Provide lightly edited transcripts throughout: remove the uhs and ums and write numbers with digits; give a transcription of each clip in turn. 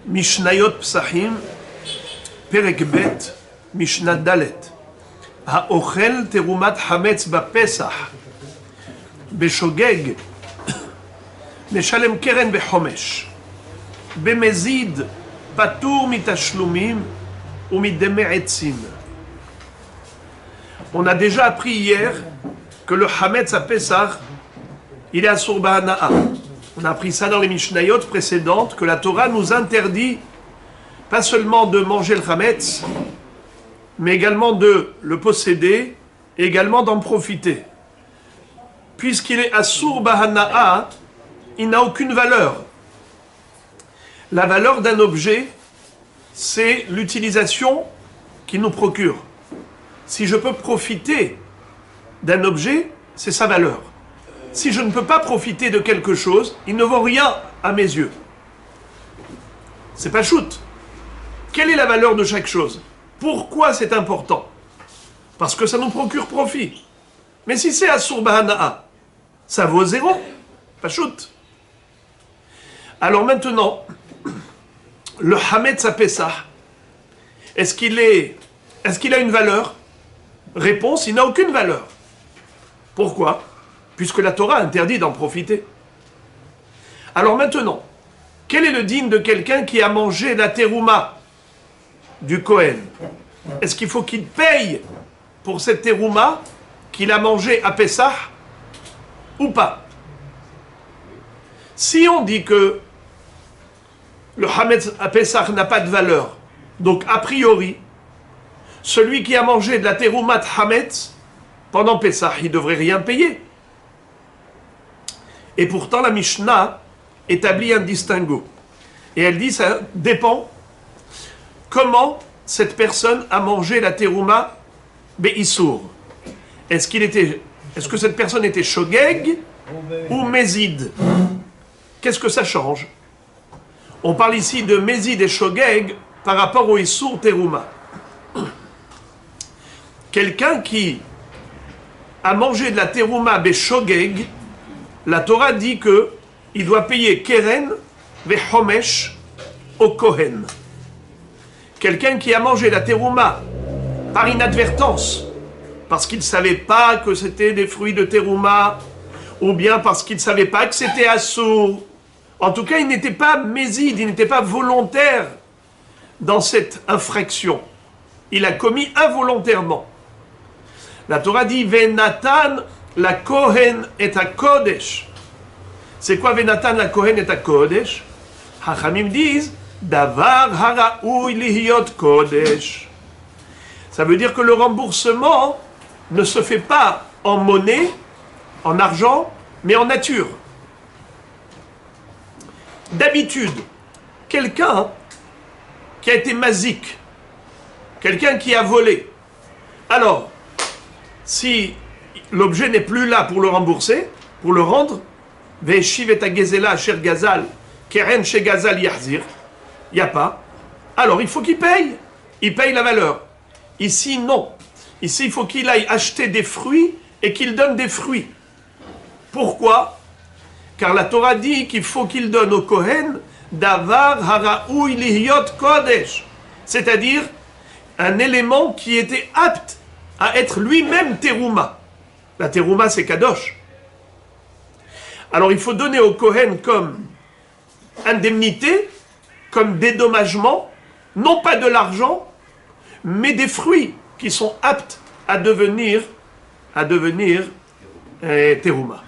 Mishnayot Psachim, Perek Bet, Mishnah Dalet. Ha'ochel terumat hametz bapesach, beshogeg, meshalem keren bechomesh, bemezid, patour mitashlumim, ou mideme'etzim. On a déjà appris hier que le hametz à Pesach, il est asur ba'hana'a. On a appris ça dans les Mishnayot précédentes, que la Torah nous interdit pas seulement de manger le hametz, mais également de le posséder, et également d'en profiter. Puisqu'il est asur ba'hana'a, il n'a aucune valeur. La valeur d'un objet, c'est l'utilisation qu'il nous procure. Si je peux profiter d'un objet, c'est sa valeur. Si je ne peux pas profiter de quelque chose, il ne vaut rien à mes yeux. C'est pas shoot. Quelle est la valeur de chaque chose? Pourquoi c'est important? Parce que ça nous procure profit. Mais si c'est asur ba'hana'a, ça vaut zéro. Pas shoot. Alors maintenant, le hametz à Pesach, est-ce qu'il a une valeur? Réponse, il n'a aucune valeur. Pourquoi? Puisque la Torah interdit d'en profiter. Alors maintenant, quel est le digne de quelqu'un qui a mangé la terouma du Kohen? Est-ce qu'il faut qu'il paye pour cette terouma qu'il a mangée à Pessah ou pas? Si on dit que le hametz à Pessah n'a pas de valeur, donc a priori, celui qui a mangé de la terouma de hametz pendant Pessah, il ne devrait rien payer. Et pourtant, la Mishnah établit un distinguo. Et elle dit, ça dépend comment cette personne a mangé la terouma be'issour. Est-ce que cette personne était shogeg ou mezid? Qu'est-ce que ça change? On parle ici de mezid et shogeg par rapport au issour terouma. Quelqu'un qui a mangé de la terouma be'shogeg, la Torah dit que il doit payer keren ve'chomesh au Kohen. Quelqu'un qui a mangé la terouma par inadvertance, parce qu'il ne savait pas que c'était des fruits de terouma, ou bien parce qu'il ne savait pas que c'était assour. En tout cas, il n'était pas méside, il n'était pas volontaire dans cette infraction. Il a commis involontairement. La Torah dit Venatan la Kohen et à Kodesh. C'est quoi Venatan la Kohen et à Kodesh? Hachamim disent Davar haraoui lihiyot Kodesh. Ça veut dire que le remboursement ne se fait pas en monnaie, en argent, mais en nature. D'habitude, quelqu'un qui a été mazik, quelqu'un qui a volé, alors, si l'objet n'est plus là pour le rembourser, pour le rendre, Veshiv et Agezela Asher Gazal, Keren chez Gazal Yahzir, il n'y a pas, alors il faut qu'il paye. Il paye la valeur. Ici, non. Ici, il faut qu'il aille acheter des fruits et qu'il donne des fruits. Pourquoi? Car la Torah dit qu'il faut qu'il donne au Kohen Davar haraoui lihiyot kodesh, c'est-à-dire un élément qui était apte à être lui-même terouma. La terouma, c'est kadosh. Alors il faut donner au Kohen comme indemnité, comme dédommagement, non pas de l'argent, mais des fruits qui sont aptes à devenir terouma,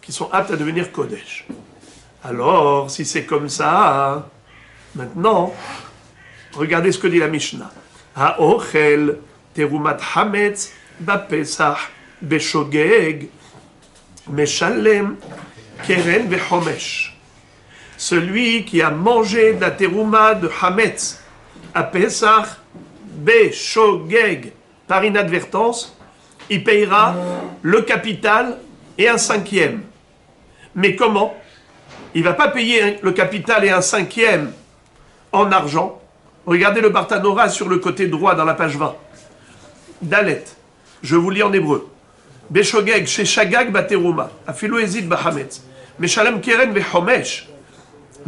qui sont aptes à devenir kodesh. Alors, si c'est comme ça, maintenant, regardez ce que dit la Mishnah. Ha'ochel terumat hametz bapesach beshogeg meshalem keren vechomesh. Celui qui a mangé de la terouma de hametz à Pesach beshogeg par inadvertance, il payera le capital et un cinquième. Mais comment? Il ne va pas payer le capital et un cinquième en argent. Regardez le Bartanora sur le côté droit dans la page 20. Dalet, je vous lis en hébreu. Beshogeg, sheshagag baterouma, afilo ezid bahametz, meshalem keren vechomesh,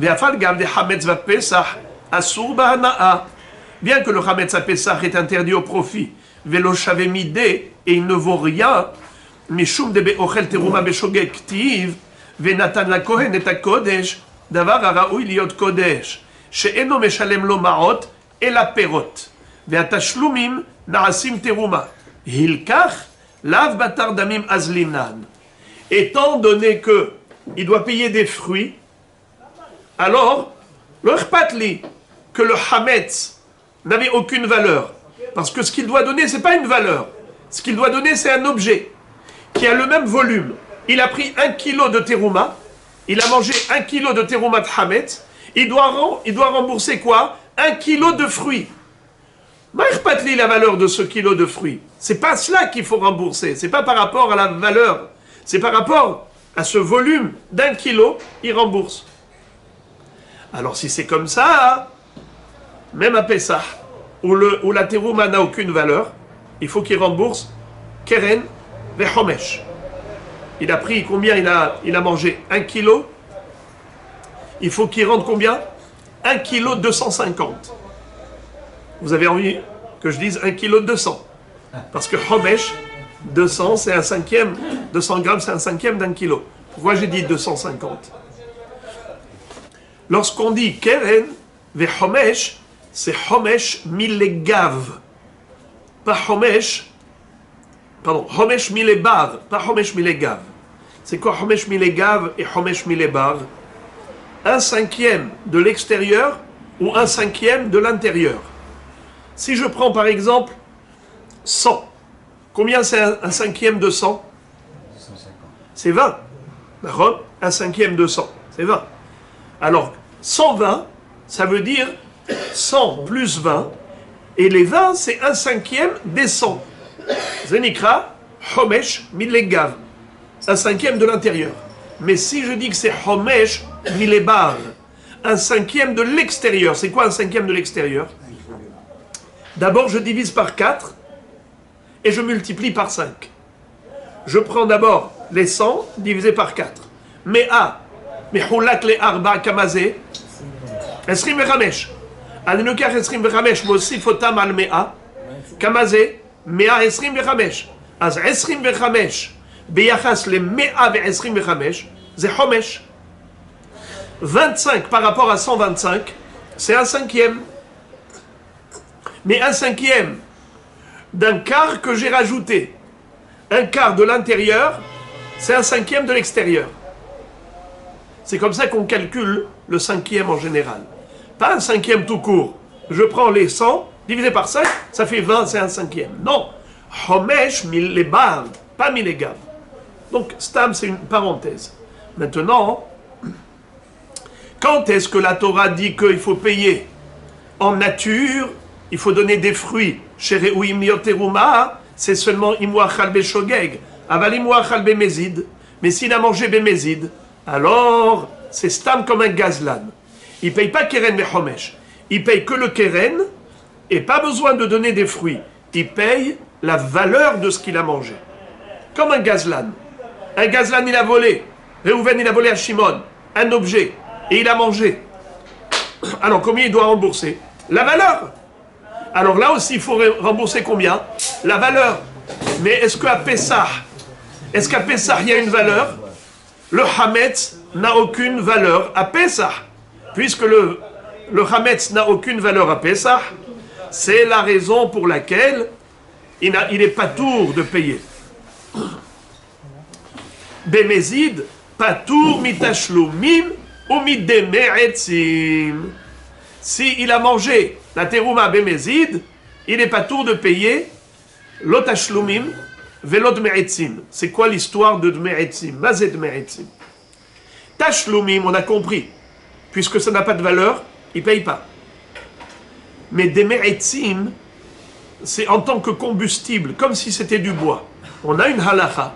Ve'afal gam de Hametz va Pesach, asur ba'ana'a. Bien que le Hametz à Pesach est interdit au profit, Velo shavemide, et il ne vaut rien, Mishum de be'ochel teruma beshogeg ktiv, Ve'natan la kohen et a kodesh, davar haraoui liot kodesh, she'eno meshalem lo ma'ot, et la perot. Ve'atashlumim na'asim teruma. Hilkach, lav batar damim azlinan. Étant donné que il doit payer des fruits, alors, le chpatli, que le hametz n'avait aucune valeur. Parce que ce qu'il doit donner, ce n'est pas une valeur. Ce qu'il doit donner, c'est un objet qui a le même volume. Il a pris 1 kilo de terouma, il a mangé 1 kilo de terouma de hametz, il doit rembourser quoi? 1 kilo de fruits. Maïrpatli, la valeur de ce kilo de fruits. C'est pas cela qu'il faut rembourser. C'est pas par rapport à la valeur. C'est par rapport à ce volume d'1 kilo, il rembourse. Alors si c'est comme ça, même à Pessah, où la terouma n'a aucune valeur, il faut qu'il rembourse keren vechomesh. Il a pris combien? Il a mangé 1 kilo. Il faut qu'il rende combien? 1 kilo 250. Vous avez envie que je dise 1 kilo 200? Parce que chomesh, 200 c'est un cinquième, 200 grammes c'est un cinquième d'1 kilo. Pourquoi j'ai dit 250? Lorsqu'on dit keren vechomesh, c'est chomesh milegav. Pas chomesh, pardon, chomesh milebav, pas chomesh milegav. C'est quoi chomesh milegav et chomesh milebar? 1/5 de l'extérieur ou 1/5 de l'intérieur. Si je prends par exemple 100, combien c'est 1/5 de 100? 150. C'est 20. D'accord? 1/5 de 100, c'est 20. Alors, 120, ça veut dire 100 plus 20, et les 20, c'est 1/5 des 100. Zenikra, chomesh milegav, 1/5 de l'intérieur. Mais si je dis que c'est chomesh milebar, 1/5 de l'extérieur, c'est quoi 1/5 de l'extérieur? D'abord, je divise par 4 et je multiplie par 5. Je prends d'abord les 100 divisé par 4. Mea, mehulak le arba kamazé, esrim vechamesh. אני לוקח 25, מוסיף אותם על 100, כמה זה? 125. אז 25 ביחס ל-125, זה חומש. 25 par rapport à 125, c'est 1/5. Mais 1/5 d'un quart que j'ai rajouté. Un quart de l'intérieur, c'est 1/5 de l'extérieur. C'est comme ça qu'on calcule le 5e en général. Pas 1/5 tout court. Je prends les 100, divisé par 5, ça fait 20, c'est 1/5. Non. Chomesh milebar, pas milegav. Donc, stam, c'est une parenthèse. Maintenant, quand est-ce que la Torah dit qu'il faut payer en nature, il faut donner des fruits? Chez Re'uim Nioteruma, c'est seulement Imouachal Beshogeg. Aval Imouachal Bemezid. Mais s'il a mangé Bemezid, alors c'est stam comme un gazlan. Il ne paye pas keren vechomesh. Il paye que le keren et pas besoin de donner des fruits. Il paye la valeur de ce qu'il a mangé. Comme un gazlan. Un gazlan, il a volé. Réhouven, il a volé à Shimon un objet et il a mangé. Alors combien il doit rembourser? La valeur. Alors là aussi, il faut rembourser combien? La valeur. Mais est-ce qu'à Pessah, il y a une valeur? Le Hametz n'a aucune valeur à Pessah. Puisque le Hametz n'a aucune valeur à Pessah, c'est la raison pour laquelle il n'est pas tour de payer. Bemezid, patour mitashlumim ou midemeretzim. S'il a mangé la terouma bemezid, il n'est pas tour de payer l'otashlumim velot meretzim. C'est quoi l'histoire de meretzim? Mazet meretzim. Tashlumim, on a compris. Puisque ça n'a pas de valeur, il ne paye pas. Mais des meretzim, c'est en tant que combustible, comme si c'était du bois. On a une halacha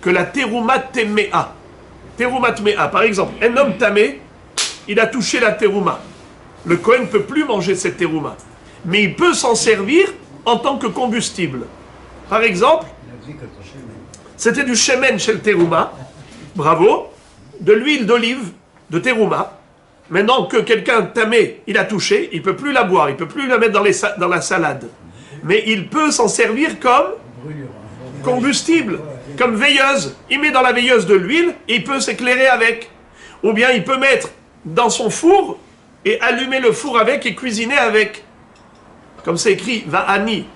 que la terouma temea. Terouma temea, par exemple, un homme tamé, il a touché la terouma. Le Kohen ne peut plus manger cette terouma. Mais il peut s'en servir en tant que combustible. Par exemple, c'était du shemen chez le terouma, bravo, de l'huile d'olive de terouma. Maintenant que quelqu'un tamé, il a touché, il ne peut plus la boire, il ne peut plus la mettre dans la salade. Mais il peut s'en servir comme combustible, comme veilleuse. Il met dans la veilleuse de l'huile et il peut s'éclairer avec. Ou bien il peut mettre dans son four et allumer le four avec et cuisiner avec. Comme c'est écrit, Va'ani,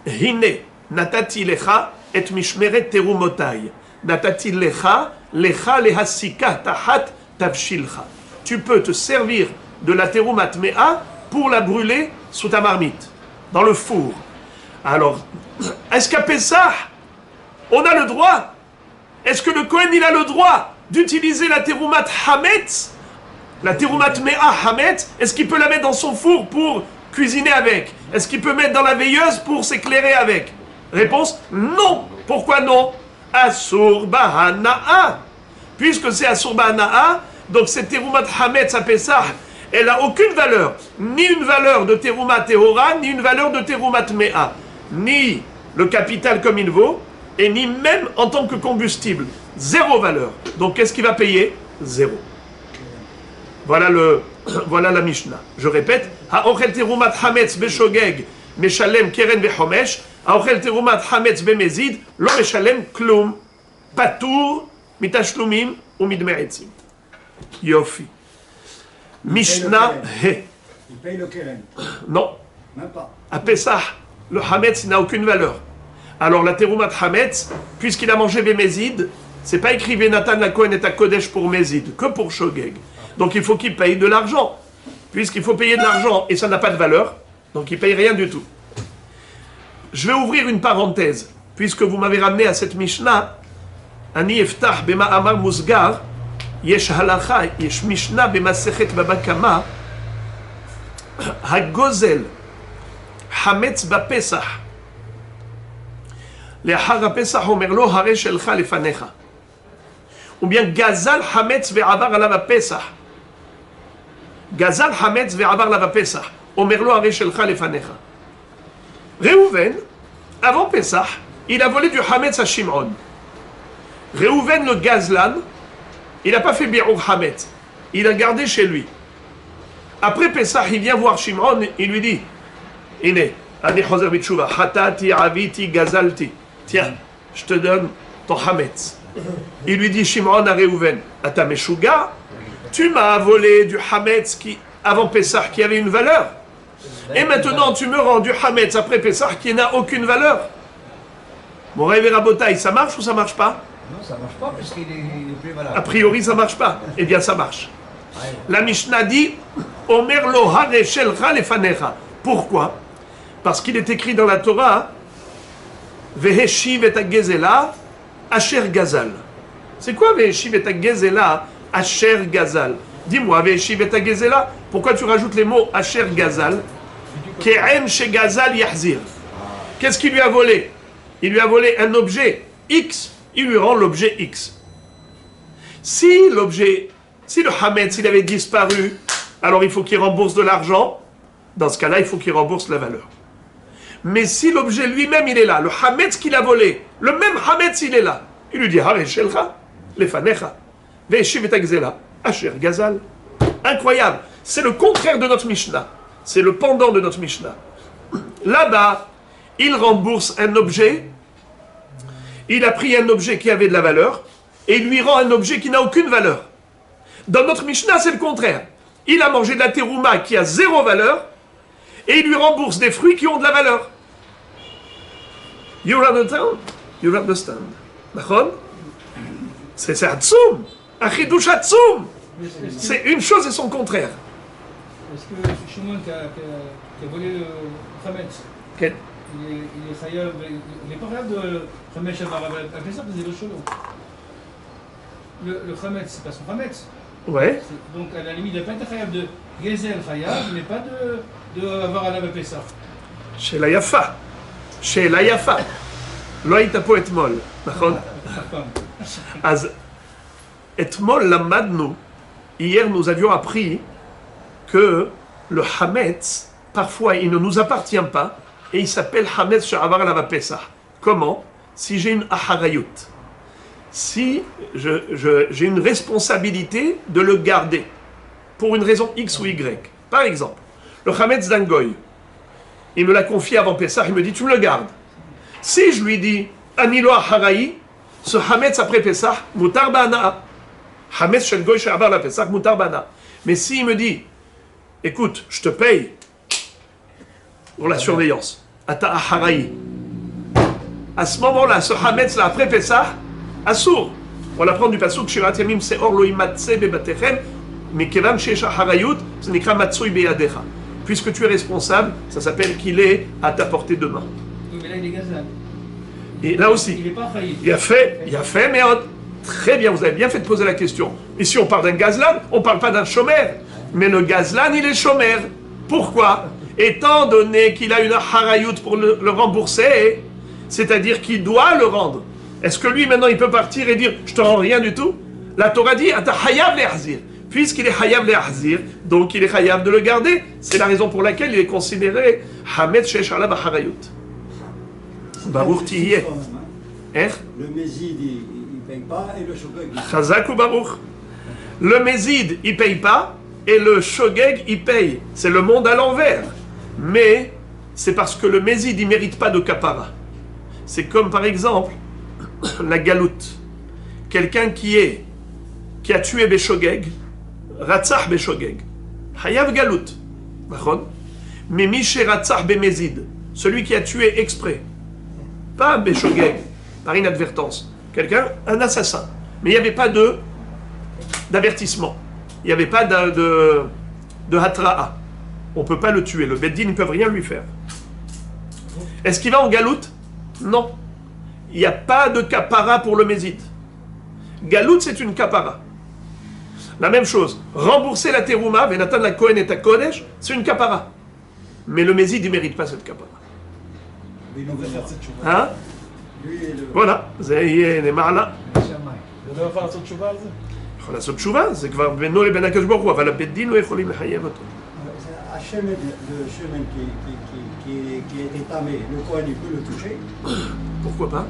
hine, natati lecha, et mishmeret terumotai. Natati lecha, lecha lehasika tahat tavshilcha. Tu peux te servir de la terumat mea pour la brûler sous ta marmite, dans le four. Alors, est-ce qu'à Pessah, on a le droit? Est-ce que le Kohen, il a le droit d'utiliser la terumat hametz? La terumat mea hametz, est-ce qu'il peut la mettre dans son four pour cuisiner avec? Est-ce qu'il peut mettre dans la veilleuse pour s'éclairer avec? Réponse, non. Pourquoi non? Asur bahana'a. Puisque c'est asur bahana'a, donc cette terumat hametz à Pessah, elle n'a aucune valeur. Ni une valeur de terumat tehora, ni une valeur de terumat mea. Ni le capital comme il vaut, et ni même en tant que combustible. Zéro valeur. Donc qu'est-ce qu'il va payer? Zéro. Voilà la Mishnah. Je répète, Ha'ochel terumat hametz beshogeg meshalem keren vechomesh, Ha'ochel terumat hametz bemezid lo meshalem klum, patour mitashlumim ou midmeretzim. Yofi. Mishnah He. Il paye le keren. Non. Même pas. À Pessah, le hametz n'a aucune valeur. Alors la terumat hametz, puisqu'il a mangé Bémézid, c'est pas écrit Venatan la Kohen et à Kodesh pour Mézid, que pour Shogeg. Donc il faut qu'il paye de l'argent. Puisqu'il faut payer de l'argent et ça n'a pas de valeur, donc il paye rien du tout. Je vais ouvrir une parenthèse, puisque vous m'avez ramené à cette Mishnah. Ani eftah bema amar musgar, yesh halacha, yesh Mishnah bemasechet baba kama, hagozel, hametz bapesach. לאחר הפסח אומר לו, הרי שלך לפניך. וbien גזל חמץ ועבר עליו הפסח. גזל חמץ ועבר עליו הפסח. אומר לו, הרי שלך לפניך. ראובן, avant Pessah, il a volé du hametz à Shimon. Réhouven le gazlan, il n'a pas fait bi'ur hametz. Il a gardé chez lui. Après Pessah, il vient voir Shimon, il lui dit, Ine, ani choser bitshuva, hatati, aviti, gazalti. Tiens, je te donne ton hametz. Il lui dit Shimon à Réhouven, Ata Meshuga, tu m'as volé du hametz qui, avant Pessah qui avait une valeur. Et maintenant tu me rends du hametz après Pessah qui n'a aucune valeur. Mon rêve et rabotaï, ça marche ou ça marche pas? Non, ça marche pas puisqu'il est plus valable. A priori ça marche pas. Eh bien ça marche. La Mishnah dit Omer lo hare shelcha lefanecha. Pourquoi? Parce qu'il est écrit dans la Torah Veheshiv et agezela asher gazal. C'est quoi Veheshiv et agezela asher gazal? Dis-moi, Veheshiv et agezela, pourquoi tu rajoutes les mots asher gazal? Ke'en she gazal yahzir. Qu'est-ce qu'il lui a volé? Il lui a volé un objet X, il lui rend l'objet X. Si le hametz il avait disparu, alors il faut qu'il rembourse de l'argent. Dans ce cas-là, il faut qu'il rembourse la valeur. Mais si l'objet lui-même il est là, le hametz qu'il a volé, le même hametz il est là, il lui dit Hare shelcha lefanecha ve'eshiv et agzela asher gazal. Incroyable. C'est le contraire de notre Mishnah. C'est le pendant de notre Mishnah. Là-bas, il rembourse un objet. Il a pris un objet qui avait de la valeur et il lui rend un objet qui n'a aucune valeur. Dans notre Mishnah, c'est le contraire. Il a mangé de la terouma qui a zéro valeur et il lui rembourse des fruits qui ont de la valeur. You understand? You understand? D'accord? C'est Hatsum. Achidush Hatsum. C'est une chose et son contraire. Est-ce que Shimon qui a volé le Hametz, Okay. il est chayav, il n'est pas chayav de Hametz à Pessah, parce que c'est le chelou. Le Hametz, c'est pas son Hametz. Ouais. Donc à la limite, il n'a pas été chayav de Gezel chayav, mais pas de avoir à la Pessah. Chez la Yafa. Chez la Yafa. לא היית פה אתמול, נכון? אז אתמול למדנו, hier nous avions appris que le hametz, parfois il ne nous appartient pas, et il s'appelle hametz she'avar alav Pesach. Comment? Si j'ai une aharayut, si j'ai une responsabilité de le garder. pour une raison X ou Y. Par exemple, le Hametz d'un goy, il me l'a confié avant Pessah, il me dit tu me le gardes. Si je lui dis Anilo Haraï, ce Hametz après Pessah, Mutar Bana. Hametz shel goy she'abar la Pessah, Mutar Bana. Mais s'il me dit écoute, je te paye pour la surveillance, Ata Haraï. À ce moment-là, ce Hametz là après Pessah, Assour. On l'apprend du pasuk Shirat Yamim Seor lo imatse bebatechem, mais kevan she'esh harayut, ce n'est qu'un matsoi beyadecha. Puisque tu es responsable, ça s'appelle qu'il est à ta portée de main. Oui, mais là, il est gazan. Et là aussi, Il n'est pas failli. il a fait, mais très bien, vous avez bien fait de poser la question. Ici, on parle d'un gazlan, on ne parle pas d'un chômeur. Mais le gazlan, il est chômeur. Pourquoi? Étant donné qu'il a une harayut pour le rembourser, c'est-à-dire qu'il doit le rendre. Est-ce que lui, maintenant, il peut partir et dire « je te rends rien du tout » La Torah dit « ata hayav le'ahzir ». Puisqu'il est hayav le'ahzir, donc il est hayav de le garder. C'est la raison pour laquelle il est considéré hametz she'esh alav harayut. Baruch tihiyeh. Le Mézid, il ne paye pas et le Shogeg, il Chazak ou Baruch. Le Mézid, il paye pas, et le Shogeg, il paye. C'est le monde à l'envers. Mais c'est parce que le Mézid, il ne mérite pas de kapara. C'est comme par exemple la galoute. Quelqu'un qui a tué Beshogeg, Ratzach Beshogeg, Hayav galoute. Mais Miché Ratzach Bemezid, celui qui a tué exprès, pas Beshogeg, par inadvertance. Quelqu'un, un assassin. Mais il n'y avait pas d'avertissement. Il n'y avait pas de hatra'a. On ne peut pas le tuer. Le Beddin, ils ne peuvent rien lui faire. Est-ce qu'il va en galoute? Non. Il n'y a pas de kapara pour le Mézid. Galoute, c'est une kapara. La même chose. Rembourser la terouma, Venatan la Kohen et ta Kodesh, c'est une kapara. Mais le Mézid, il ne mérite pas cette kapara. il nous fait cette chose. Hein? Lui et le... voilà. זה יהיה למעלה. זה לא יכול לעשות תשובה על זה? יכול לעשות תשובה, זה כבר בינו לבין הקדוש ברוך הוא, אבל הבית דין לא יכולים לחייב אותו. Hachem, le chemin qui est tamé, le Kohen, il peut le toucher. pourquoi pas?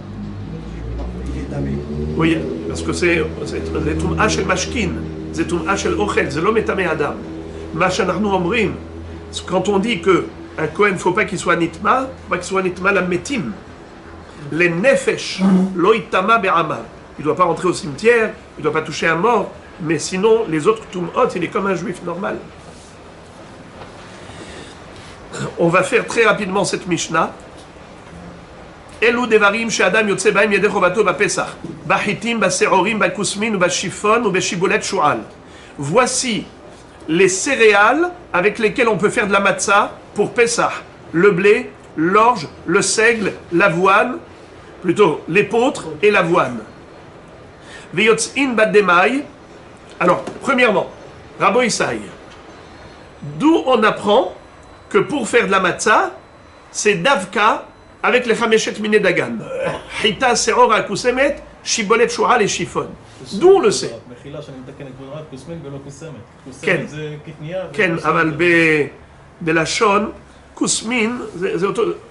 Il est tamé. Oui, parce que c'est טומאה של משכין, זה טומאה של אוכל, זה לא מטמא אדם. מה שאנחנו אומרים, quand on dit que un Kohen, il ne faut pas qu'il soit nitma, il ne faut pas qu'il soit nitma la metim. Les nefesh, lo itama be'amal. Il ne doit pas rentrer au cimetière, il ne doit pas toucher un mort, mais sinon, les autres tum'ot, il est comme un juif normal. On va faire très rapidement cette Mishnah. Elu devarim she'adam yotze ba'im yedei chovato ba'pesach, ba'chitim, ba'se'orim, ba'kusmin, ba'shifon, ou ba'shibolet shu'al. Voici les céréales avec lesquelles on peut faire de la matzah pour Pessah. Le blé, l'orge, le seigle, l'avoine, plutôt l'épeautre et l'avoine. Veyotz'in ba'demai. Alors, premièrement, Rabbo Isaï, d'où on apprend que pour faire de la matzah, c'est davka avec les chameshet miné dagan. Hita seor akusemet, shibolet shu'al et chiffon. d'où on le sait. מחילה שאני מתקן כבוד הרב, כוסמין ולא כוסמת. כן. כוסמת זה קטניה. כן, אבל בלשון, כוסמין,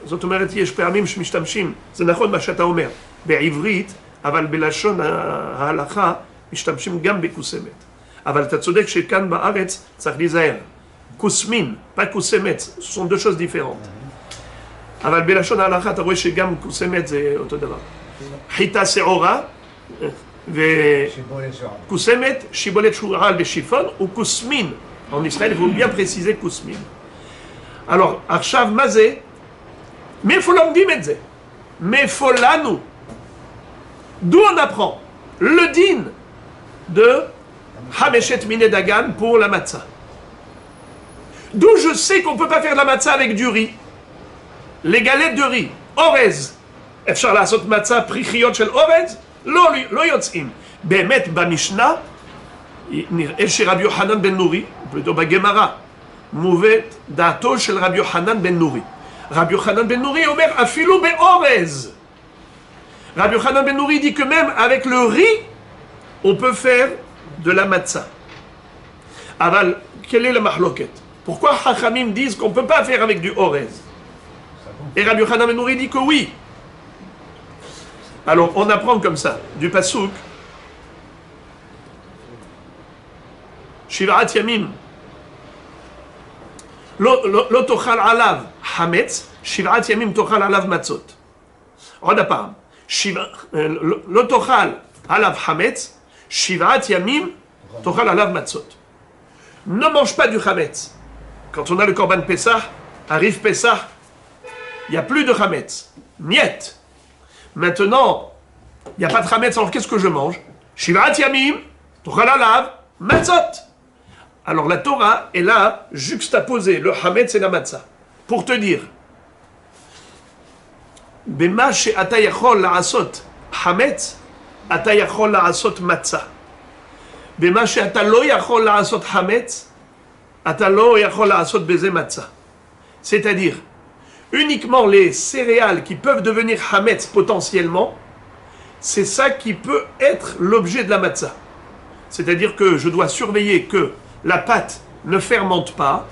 זאת אומרת, יש פעמים שמשתמשים, זה נכון מה שאתה אומר, בעברית, אבל בלשון ההלכה, משתמשים גם בכוסמת. אבל אתה צודק שכאן בארץ צריך להיזהר. כוסמין, pas כוסמת, ce sont deux choses différentes. אבל בלשון ההלכה אתה רואה שגם כוסמת זה אותו דבר. חיטה שעורה, וכוסמת, שיבולת שועל ושיפון, וכוסמין. En Israël, il faut bien préciser כוסמין. Alors, עכשיו מה זה? מאיפה לומדים את זה? מאיפה לנו? D'où on apprend le din de Hameshet Miné Dagan pour la matzah. D'où je sais qu'on ne peut pas faire la matzah avec du riz. Les galettes de riz, orez. אפשר לעשות מצה פריחיות של אורז? לא יוצאים. באמת במשנה, נראה שרבי יוחנן בן נורי, פלוטו בגמרא, מובאת דעתו של רבי יוחנן בן נורי. רבי יוחנן בן נורי אומר אפילו באורז. Rabbi Yochanan ben Nouri dit que même avec le riz, on peut faire de la matzah. Aval, quelle est la mahloket? Pourquoi Chachamim disent qu'on ne peut pas faire avec du orez? Et Rabbi Yochanan ben Nouri dit que oui. Alors, on apprend comme ça, du pasuk, Shivarat Yamim, לא תאכל עליו חמץ, 7 ימים תאכל עליו מצות. עוד הפעם, לא תאכל עליו חמץ, 7 ימים תאכל עליו מצות. Ne mange pas du chametz. Quand on a le korban Pessah, arrive Pessah, il n'y a plus de chametz. Niet. Maintenant, il n'y a pas de chametz, alors qu'est-ce que je mange? Shivat yamim, tochal alav, matzot. Alors la Torah est là, juxtaposée, le chametz et la matzah. Pour te dire, bema she'ata yachol la'asot chametz, ata yachol la'asot matzah. במה שאתה לא יכול לעשות חמץ, אתה לא יכול לעשות בזה מצה. C'est-à-dire, uniquement les céréales qui peuvent devenir hametz potentiellement, c'est ça qui peut être l'objet de la matzah. C'est-à-dire que je dois surveiller que la pâte ne fermente pas,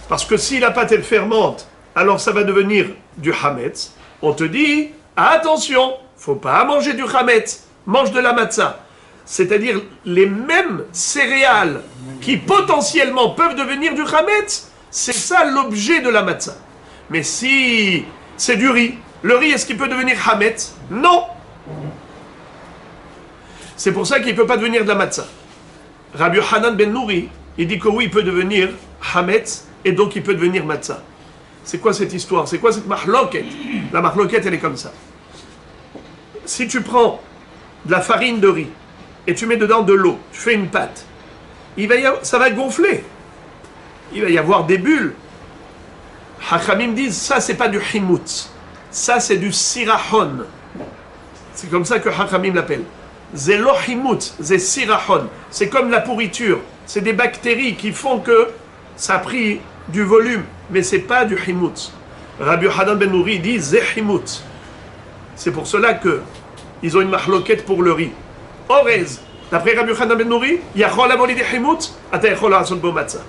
parce que si la pâte elle fermente, alors ça va devenir du hametz. On te dit, attention, faut pas manger du hametz, mange de la matzah. C'est-à-dire les mêmes céréales qui potentiellement peuvent devenir du chametz, c'est ça l'objet de la matzah. Mais si c'est du riz, le riz, est-ce qu'il peut devenir chametz? Non. C'est pour ça qu'il ne peut pas devenir de la matzah. Rabbi Yochanan ben Nouri, il dit que oui, il peut devenir chametz et donc il peut devenir matzah. C'est quoi cette histoire? C'est quoi cette mahloket? La mahloket, elle est comme ça. Si tu prends de la farine de riz, et tu mets dedans de l'eau, tu fais une pâte, ça va gonfler. Il va y avoir des bulles. Hachamim disent, ça c'est pas du himutz, ça c'est du sirachon. C'est comme ça que Hachamim l'appelle. C'est lo himutz, c'est sirachon. C'est comme la pourriture. C'est des bactéries qui font que ça a pris du volume, mais c'est pas du himutz. Rabbi Yochanan ben Nouri dit, c'est himutz. C'est pour cela que ils ont une mahloket pour le riz. Orez, d'après Rabbi Yochanan ben Nouri, yachol avoli de himutz, ata yachol la'asot bo matzah.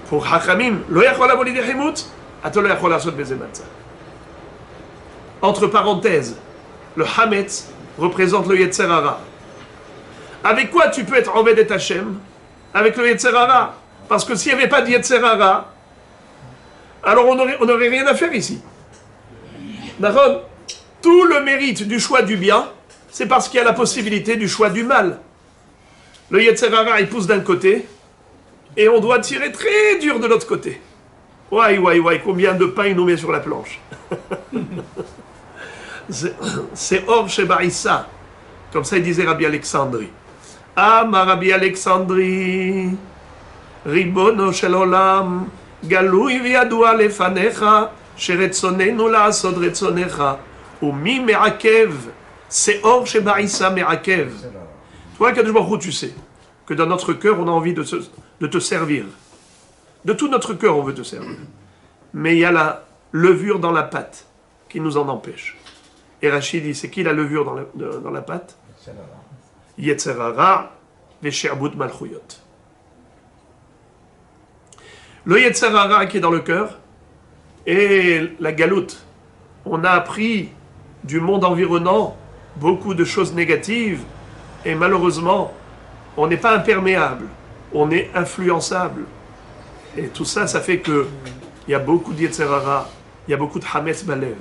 Pour Hachamim, lo yachol avoli de himutz, ata lo yachol la'asot beze matzah. Entre parenthèses, le hametz représente le yetzer hara. Avec quoi tu peux être Oved Hashem? Avec le yetzer hara. Parce que s'il n'y avait pas de yetzer hara, alors on n'aurait rien à faire ici. D'accord? Tout le mérite du choix du bien, c'est parce qu'il y a la possibilité du choix du mal. Le yetzer hara, il pousse d'un côté, et on doit tirer très dur de l'autre côté. Ouai, ouai, ouai, combien de pain il nous met sur la planche. C'est Or Shebaïssa. Comme ça, il disait Rabbi Alexandri. Ah, ma Rabbi Alexandri, Ribono shel olam, galui v'yadua lefanecha, sheretzonenu la'asod retzonecha, umi me'akev. C'est Or Shebaïssa Me'akev. Toi, Kadosh Baruch Hu, tu sais que dans notre cœur, on a envie de te servir. De tout notre cœur, on veut te servir. Mais il y a la levure dans la pâte qui nous en empêche. Et Rachid dit, c'est qui la levure dans la pâte? Yetzer hara ve'she'abut malchuyot. Le Yetzer hara qui est dans le cœur et la galoute. On a appris du monde environnant beaucoup de choses négatives et malheureusement, on n'est pas imperméable, on est influençable. Et tout ça, ça fait que il y a beaucoup de Yetzer hara, il y a beaucoup de Hametz Balev.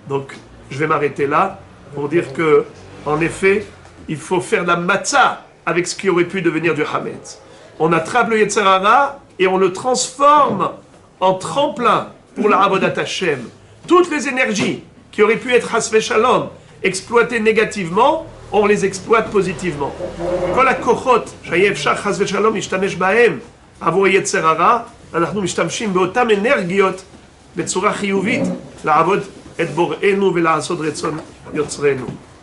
Donc, je vais m'arrêter là pour dire que, en effet, il faut faire la matzah avec ce qui aurait pu devenir du Hametz. On attrape le Yetzer hara et on le transforme en tremplin pour la Avodat Hashem. Toutes les énergies qui auraient pu être Hasve Shalom, exploitées négativement, on les exploite positivement. Kol hakochot she'efshar Hasve Shalom ishtamesh bahem avur Yetzer hara, אנחנו משתמשים באותם אנרגיות בצורה חיובית לעבוד את בוראנו ולעשות רצון יוצרנו.